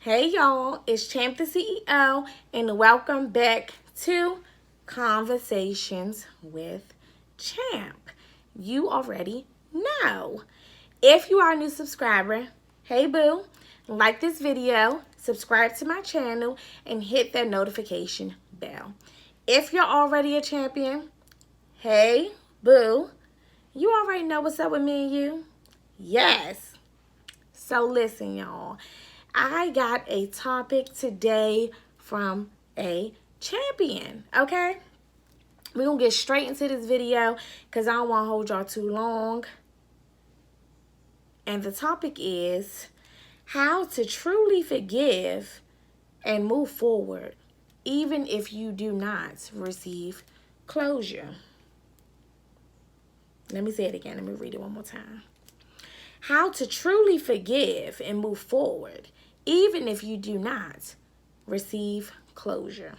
Hey y'all, it's Champ the CEO, and welcome back to Conversations with Champ. You already know. If you are a new subscriber, hey boo, like this video, subscribe to my channel, and hit that notification bell. If you're already a champion, hey boo, you already know what's up with me and you. Yes. So listen, y'all. I got a topic today from a champion, okay? We're going to get straight into this video because I don't want to hold y'all too long. And the topic is how to truly forgive and move forward even if you do not receive closure. Let me say it again. Let me read it one more time. How to truly forgive and move forward even if you do not receive closure.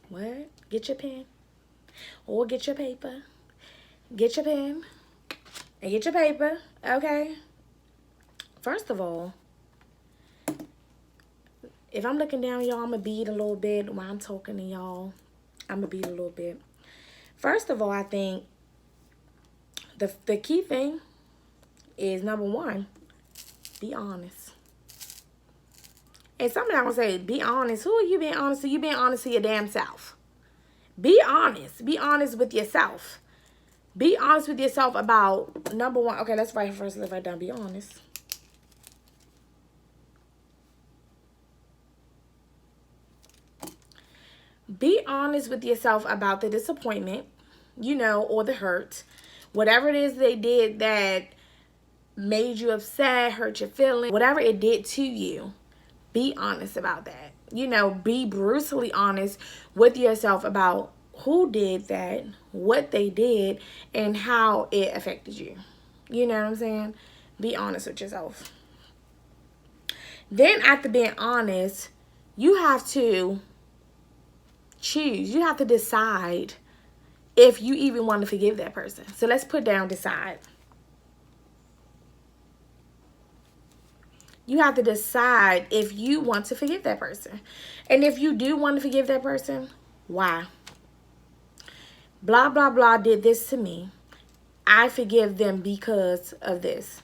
What? Get your pen or get your paper. Get your pen and get your paper, okay? First of all, if I'm looking down, y'all, I'm going to beat a little bit while I'm talking to y'all. I'm going to beat a little bit. First of all, I think the key thing is, number one, be honest. And somebody I'm going to say, be honest. Who are you being honest to? You being honest to your damn self. Be honest. Be honest with yourself. Be honest with yourself about, number one. Okay, let's write first. Let's write down, be honest. Be honest with yourself about the disappointment, or the hurt. Whatever it is they did that made you upset, hurt your feelings, whatever it did to you, be honest about that. Be brutally honest with yourself about who did that, what they did, and how it affected you. You know what I'm saying? Be honest with yourself. Then after being honest, you have to choose. You have to decide if you even want to forgive that person. So let's put down decide. You have to decide if you want to forgive that person. And if you do want to forgive that person, why? Blah, blah, blah did this to me. I forgive them because of this.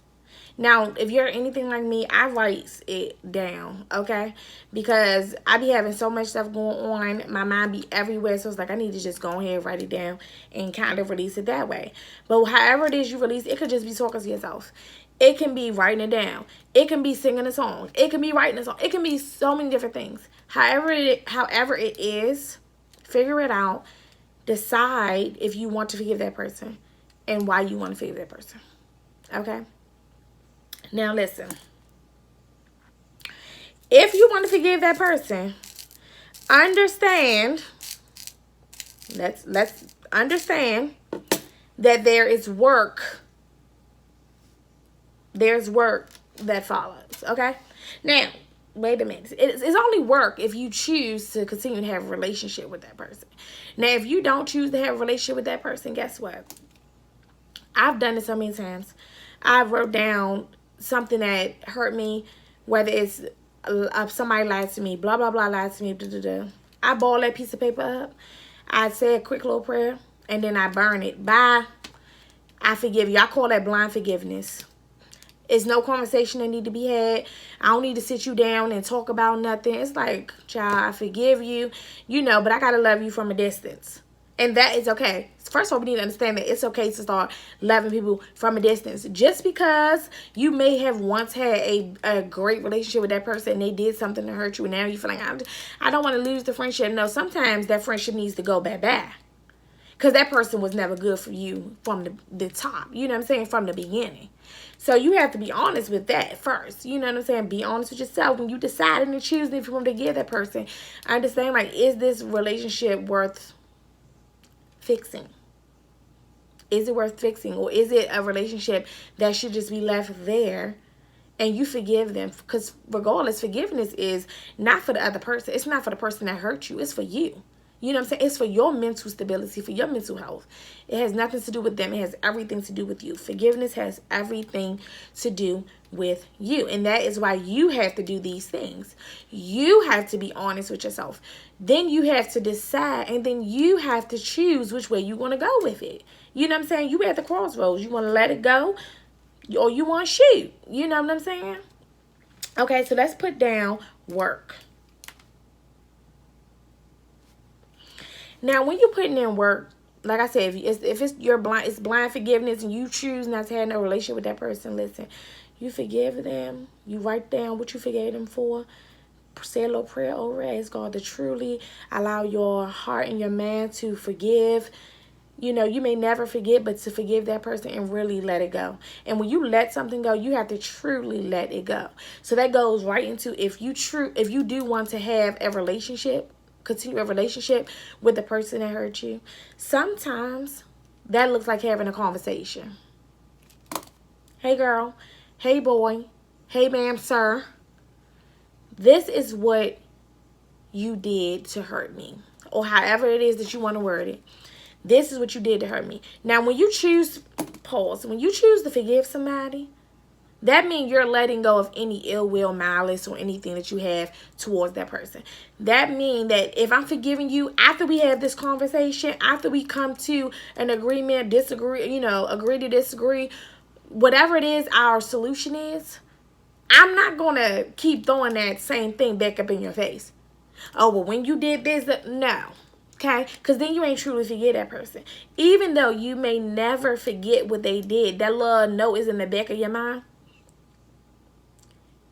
Now, if you're anything like me, I write it down, okay? Because I be having so much stuff going on. My mind be everywhere. So it's like I need to just go ahead and write it down and kind of release it that way. But however it is you release, it could just be talking to yourself. It can be writing it down. It can be singing a song. It can be writing a song. It can be so many different things. However it is, figure it out. Decide if you want to forgive that person and why you want to forgive that person. Okay? Now listen. If you want to forgive that person, understand, let's understand that there is work. There's work that follows, okay? Now, wait a minute. It's only work if you choose to continue to have a relationship with that person. Now, if you don't choose to have a relationship with that person, guess what? I've done it so many times. I wrote down something that hurt me, whether it's somebody lied to me, blah, blah, blah, lied to me, da, da, da. I ball that piece of paper up. I say a quick little prayer, and then I burn it. Bye. I forgive you. I call that blind forgiveness. It's no conversation that need to be had. I don't need to sit you down and talk about nothing. It's like, child, I forgive you, but I got to love you from a distance. And that is okay. First of all, we need to understand that it's okay to start loving people from a distance. Just because you may have once had a great relationship with that person and they did something to hurt you, and now you feel like, I don't want to lose the friendship. No, sometimes that friendship needs to go bye-bye. Because that person was never good for you from the top. You know what I'm saying? From the beginning. So you have to be honest with that first. You know what I'm saying? Be honest with yourself when you deciding and choosing if you want to give that person. Understand, like, is this relationship worth fixing? Is it worth fixing? Or is it a relationship that should just be left there and you forgive them? Because regardless, forgiveness is not for the other person. It's not for the person that hurt you. It's for you. You know what I'm saying? It's for your mental stability, for your mental health. It has nothing to do with them. It has everything to do with you. Forgiveness has everything to do with you. And that is why you have to do these things. You have to be honest with yourself. Then you have to decide, and then you have to choose which way you want to go with it. You know what I'm saying? You at the crossroads. You want to let it go, or you want to shoot. You know what I'm saying? Okay, so let's put down work. Now, when you're putting in work, like I said, if it's it's blind forgiveness, and you choose not to have no relationship with that person, listen, you forgive them. You write down what you forgave them for. Say a little prayer over it. Ask God to truly allow your heart and your mind to forgive. You know, you may never forget, but to forgive that person and really let it go. And when you let something go, you have to truly let it go. So that goes right into if you do want to have a relationship, continue a relationship with the person that hurt you, sometimes that looks like having a conversation. Hey girl, hey boy, hey ma'am, sir, this is what you did to hurt me, or however it is that you want to word it. This is what you did to hurt me. Now, when you choose, when you choose to forgive somebody, that means you're letting go of any ill will, malice, or anything that you have towards that person. That means that if I'm forgiving you after we have this conversation, after we come to an agreement, agree to disagree, whatever it is our solution is, I'm not going to keep throwing that same thing back up in your face. Oh, well, when you did this, no. Okay? Because then you ain't truly forget that person. Even though you may never forget what they did, that little note is in the back of your mind.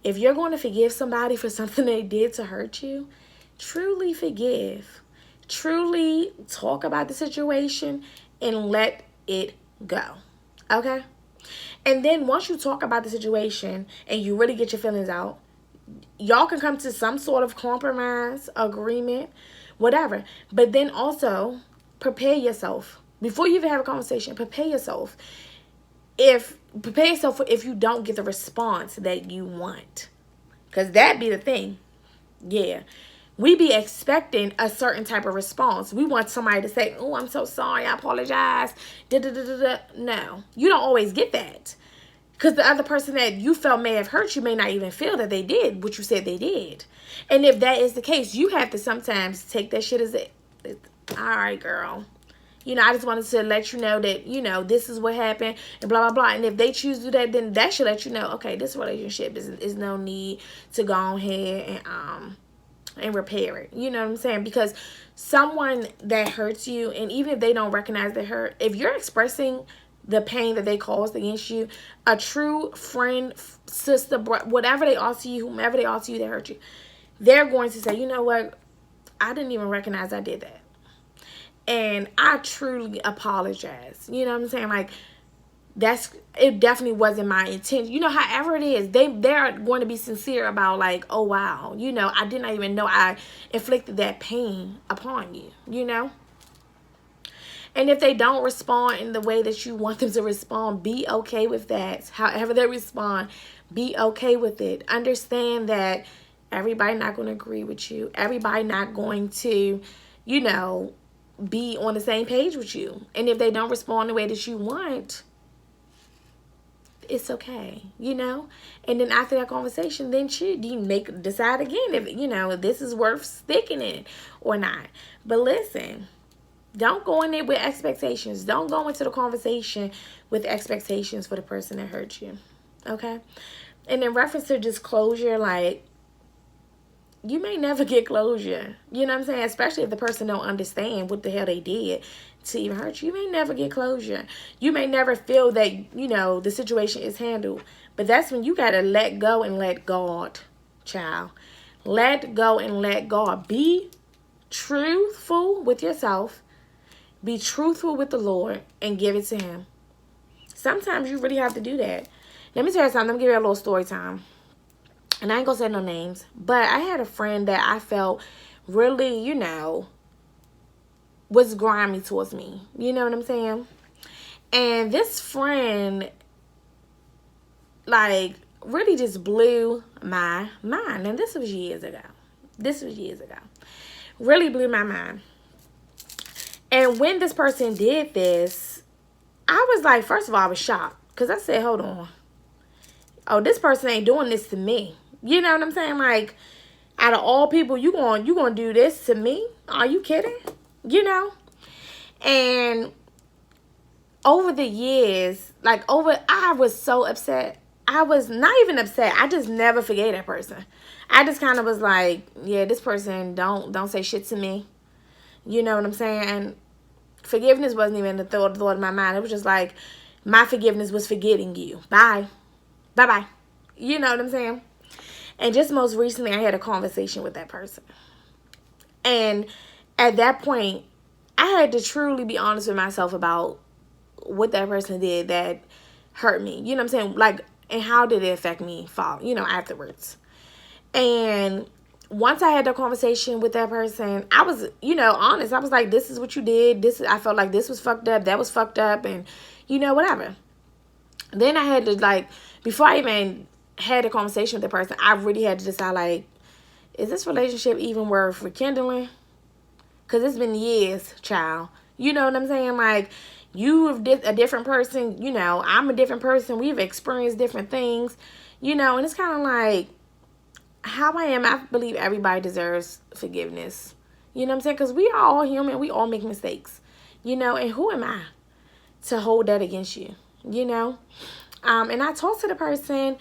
If you're going to forgive somebody for something they did to hurt you, truly forgive. Truly talk about the situation and let it go. Okay? And then once you talk about the situation and you really get your feelings out, y'all can come to some sort of compromise, agreement, whatever. But then also prepare yourself. Before you even have a conversation, prepare yourself. Prepare yourself for if you don't get the response that you want. Because that be the thing. Yeah. We be expecting a certain type of response. We want somebody to say, oh, I'm so sorry, I apologize. No, you don't always get that. Because the other person that you felt may have hurt you may not even feel that they did what you said they did. And if that is the case, you have to sometimes take that shit as all right, girl. I just wanted to let you know that, this is what happened and blah, blah, blah. And if they choose to do that, then that should let you know, okay, this relationship is no need to go ahead and repair it. You know what I'm saying? Because someone that hurts you, and even if they don't recognize the hurt, if you're expressing the pain that they caused against you, a true friend, sister, whatever they are to you, whomever they are to you that hurt you, they're going to say, you know what? I didn't even recognize I did that. And I truly apologize. You know what I'm saying? Like, it definitely wasn't my intention. However it is, they're going to be sincere about like, oh wow, I did not even know I inflicted that pain upon you, And if they don't respond in the way that you want them to respond, be okay with that. However they respond, be okay with it. Understand that everybody not going to agree with you. Everybody not going to, be on the same page with you. And if they don't respond the way that you want, it's okay, And then after that conversation, then decide again if this is worth sticking in or not. But listen, don't go in there with expectations. Don't go into the conversation with expectations for the person that hurt you. Okay? And in reference to just closure, like, you may never get closure. You know what I'm saying? Especially if the person don't understand what the hell they did to even hurt you. You may never get closure. You may never feel that, the situation is handled. But that's when you got to let go and let God, child. Let go and let God. Be truthful with yourself. Be truthful with the Lord and give it to Him. Sometimes you really have to do that. Let me tell you something. Let me give you a little story time. And I ain't gonna say no names, but I had a friend that I felt really, was grimy towards me. You know what I'm saying? And this friend, like, really just blew my mind. And this was years ago. Really blew my mind. And when this person did this, I was like, first of all, I was shocked. Because I said, hold on. oh, this person ain't doing this to me. You know what I'm saying? Like, out of all people, you gonna do this to me? Are you kidding? You know? And over the years, I was so upset. I was not even upset. I just never forgave that person. I just kind of was like, yeah, this person don't say shit to me. You know what I'm saying? And forgiveness wasn't even the thought of my mind. It was just like, my forgiveness was forgetting you. Bye. Bye-bye. You know what I'm saying? And just most recently, I had a conversation with that person. And at that point, I had to truly be honest with myself about what that person did that hurt me. You know what I'm saying? Like, and how did it affect me afterwards. And once I had that conversation with that person, I was, honest. I was like, this is what you did. I felt like this was fucked up. That was fucked up. And, whatever. Then I had to, before I even had a conversation with the person, I really had to decide, is this relationship even worth rekindling? Because it's been years, child. You know what I'm saying? You have a different person. I'm a different person. We've experienced different things. And it's kind of like, how I am, I believe everybody deserves forgiveness. You know what I'm saying? Because we are all human. We all make mistakes. And who am I to hold that against you? And I talked to the person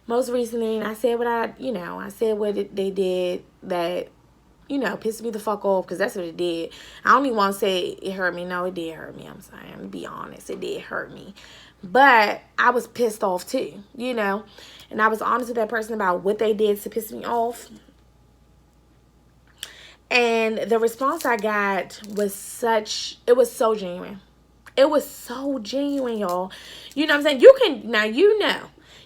most recently, and I said I said what they did that, pissed me the fuck off, because that's what it did. I don't even want to say it hurt me. No, it did hurt me. I'm sorry. To be honest, it did hurt me. But I was pissed off too, And I was honest with that person about what they did to piss me off. And the response I got was it was so genuine. It was so genuine, y'all. You know what I'm saying?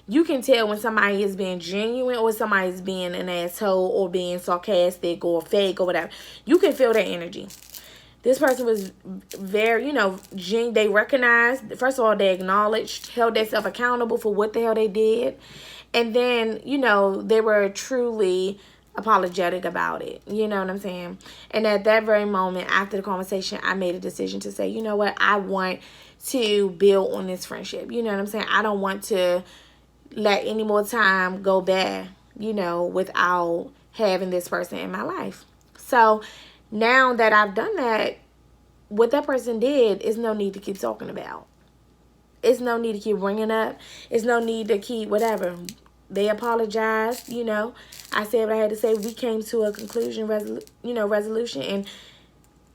You can tell when somebody is being genuine or somebody is being an asshole or being sarcastic or fake or whatever. You can feel that energy. This person was very, they recognized, first of all, they acknowledged, held themselves accountable for what the hell they did. And then, they were truly apologetic about it. You know what I'm saying? And at that very moment, after the conversation, I made a decision to say, you know what? I want to build on this friendship. You know what I'm saying? I don't want to let any more time go by, without having this person in my life. So now that I've done that, what that person did is no need to keep talking about. It's no need to keep bringing up. It's no need to keep whatever. They apologized, I said what I had to say. We came to a conclusion, resolution. And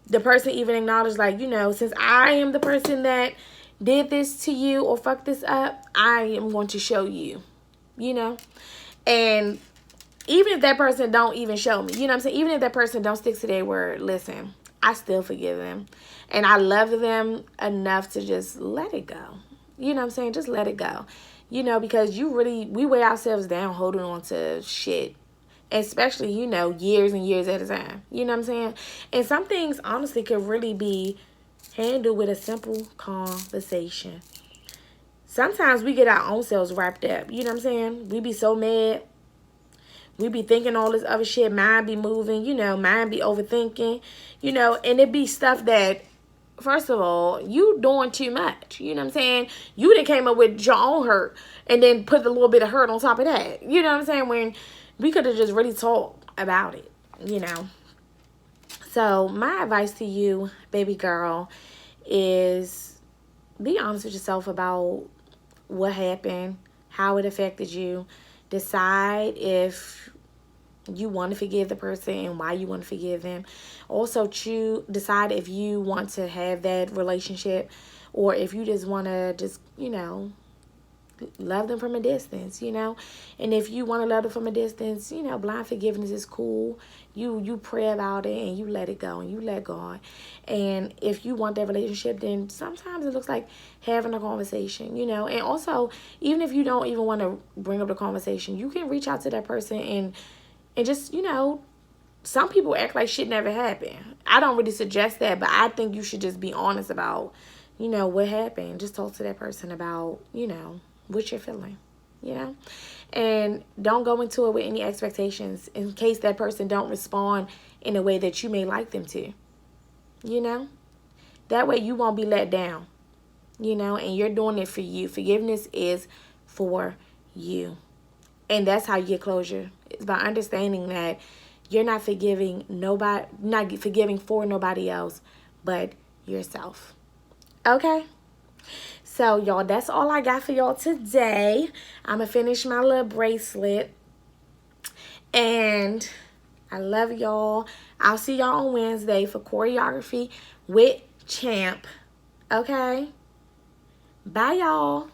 the person even acknowledged, since I am the person that did this to you or fucked this up, I am going to show you, And even if that person don't even show me, what I'm saying? Even if that person don't stick to their word, listen, I still forgive them. And I love them enough to just let it go. You know what I'm saying? Just let it go. Because we weigh ourselves down holding on to shit. Especially, years and years at a time. You know what I'm saying? And some things, honestly, could really be handled with a simple conversation. Sometimes we get our own selves wrapped up. You know what I'm saying? We be so mad. We be thinking all this other shit. Mind be moving. Mind be overthinking. And it be stuff that, first of all, you doing too much. You know what I'm saying? You done came up with your own hurt and then put a little bit of hurt on top of that. You know what I'm saying? When we could have just really talked about it, So my advice to you, baby girl, is be honest with yourself about what happened, how it affected you. Decide if you want to forgive the person and why you want to forgive them. Also, decide if you want to have that relationship or if you just want to love them from a distance, And if you want to love them from a distance, blind forgiveness is cool. You pray about it and you let it go and you let God. And if you want that relationship, then sometimes it looks like having a conversation, And also, even if you don't even want to bring up the conversation, you can reach out to that person and just, some people act like shit never happened. I don't really suggest that, but I think you should just be honest about, what happened. Just talk to that person about, what you're feeling, and don't go into it with any expectations in case that person don't respond in a way that you may like them to, that way you won't be let down, and you're doing it for you. Forgiveness is for you. And that's how you get closure. It's by understanding that you're not forgiving nobody, not forgiving for nobody else but yourself. Okay? So, y'all, that's all I got for y'all today. I'm going to finish my little bracelet. And I love y'all. I'll see y'all on Wednesday for choreography with Champ. Okay? Bye, y'all.